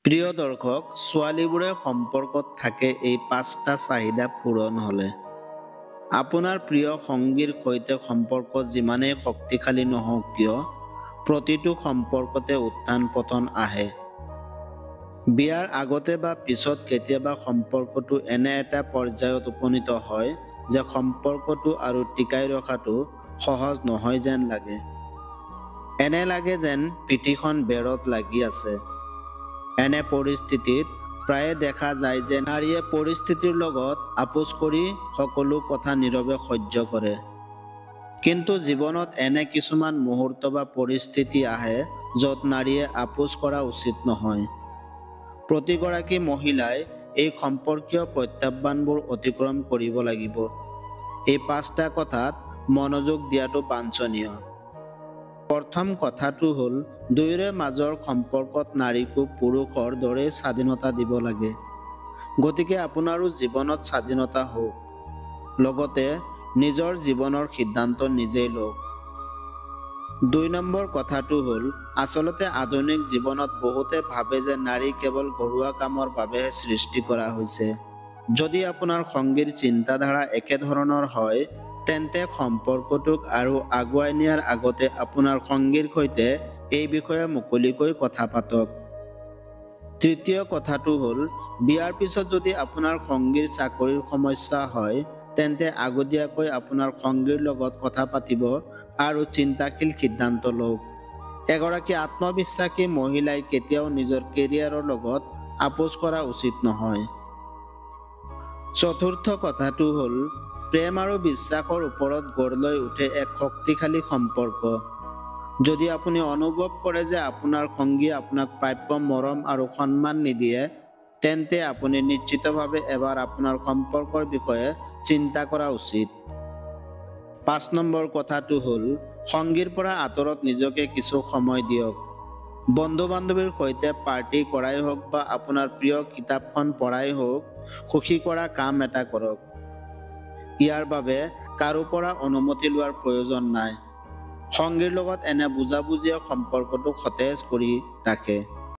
প্ৰিয় দৰ্শক, ছোৱালীবোৰে সম্পৰ্কত থাকে এই 5টা চাহিদা পূৰণ হ'লে। আপোনাৰ প্ৰিয় সংগীৰ সৈতে সম্পৰ্ক যিমানেই শক্তিশালী নহওক কিয়, প্ৰতিটো সম্পৰ্কতে উত্থান পতন আহে। বিয়াৰ আগতে বা পিছত কেতিয়াবা সম্পৰ্কটো এনে এটা পৰ্যায়ত উপনীত হয় যে সম্পৰ্কটো আৰু টিকাই ৰখাটো সহজ নহয় যেন লাগে। এনে লাগে যেন পিঠিখন বেৰত লাগি আছে। এনে পৰিস্থিতিত প্ৰায়ে দেখা যায় যে নাৰীয়ে পৰিস্থিতিৰ লগত আপোচ কৰি সকলো কথা নীৰৱে সহ্য কৰে। কিন্তু জীৱনত এনে কিছুমান মুহূৰ্ত বা পৰিস্থিতি আহে য'ত নাৰীয়ে আপোচ কৰা উচিত নহয়। প্ৰতিগৰাকী মহিলাই এই সম্পৰ্কীয় প্ৰত্যাহ্বানবোৰ অতিক্ৰম কৰিব লাগিব। এই 5টা কথাত মনোযোগ দিয়াটো বাঞ্ছনীয়। প্ৰথম কথাটো হ'ল, দুয়োৰে মাজৰ সম্পৰ্কত নাৰীকো পুৰুষৰ দৰে স্বাধীনতা দিব লাগে। গতিকে আপোনাৰো জীৱনত স্বাধীনতা হওক, লগতে নিজৰ জীৱনৰ সিদ্ধান্ত নিজেই লওক। 2 নম্বৰ কথাটো হ'ল, আচলতে আধুনিক জীৱনত বহুতে ভাবে যে নাৰী কেৱল ঘৰুৱা কামৰ বাবেহে সৃষ্টি কৰা হৈছে। যদি আপোনাৰ সংগীৰ চিন্তাধাৰা একেধৰণৰ হয়, তেন্তে সম্পৰ্কটোক আৰু আগুৱাই নিয়াৰ আগতে আপোনাৰ সংগীৰ সৈতে এই বিষয়ে মুকলিকৈ কথা পাতক। তৃতীয় কথাটো হ'ল, বিয়াৰ পিছত যদি আপোনাৰ সংগীৰ চাকৰিৰ সমস্যা হয়, তেন্তে আগতীয়াকৈ আপোনাৰ সংগীৰ লগত কথা পাতিব আৰু চিন্তাশীল সিদ্ধান্ত লওক। এগৰাকী আত্মবিশ্বাসী মহিলাই কেতিয়াও নিজৰ কেৰিয়াৰৰ লগত আপোচ কৰা উচিত নহয়। চতুৰ্থ কথাটো হ'ল, প্ৰেম আৰু বিশ্বাসৰ ওপৰত গঢ় লৈ উঠে এক শক্তিশালী সম্পৰ্ক। যদি আপুনি অনুভৱ কৰে যে আপোনাৰ সংগীয়ে আপোনাক প্ৰাপ্য মৰম আৰু সন্মান নিদিয়ে, তেন্তে আপুনি নিশ্চিতভাৱে এবাৰ আপোনাৰ সম্পৰ্কৰ বিষয়ে চিন্তা কৰা উচিত। 5 নম্বৰ কথাটো হ'ল, সংগীৰ পৰা আঁতৰত নিজকে কিছু সময় দিয়ক। বন্ধু-বান্ধৱীৰ সৈতে পাৰ্টি কৰাই হওক বা আপোনাৰ প্ৰিয় কিতাপখন পঢ়াই হওক, সুখী কৰা কাম এটা কৰক। ইয়াৰ বাবে কাৰো পৰা অনুমতি লোৱাৰ প্ৰয়োজন নাই। সংগীৰ লগত এনে বুজাবুজিয়ে সম্পৰ্কটোক সতেজ কৰি ৰাখে।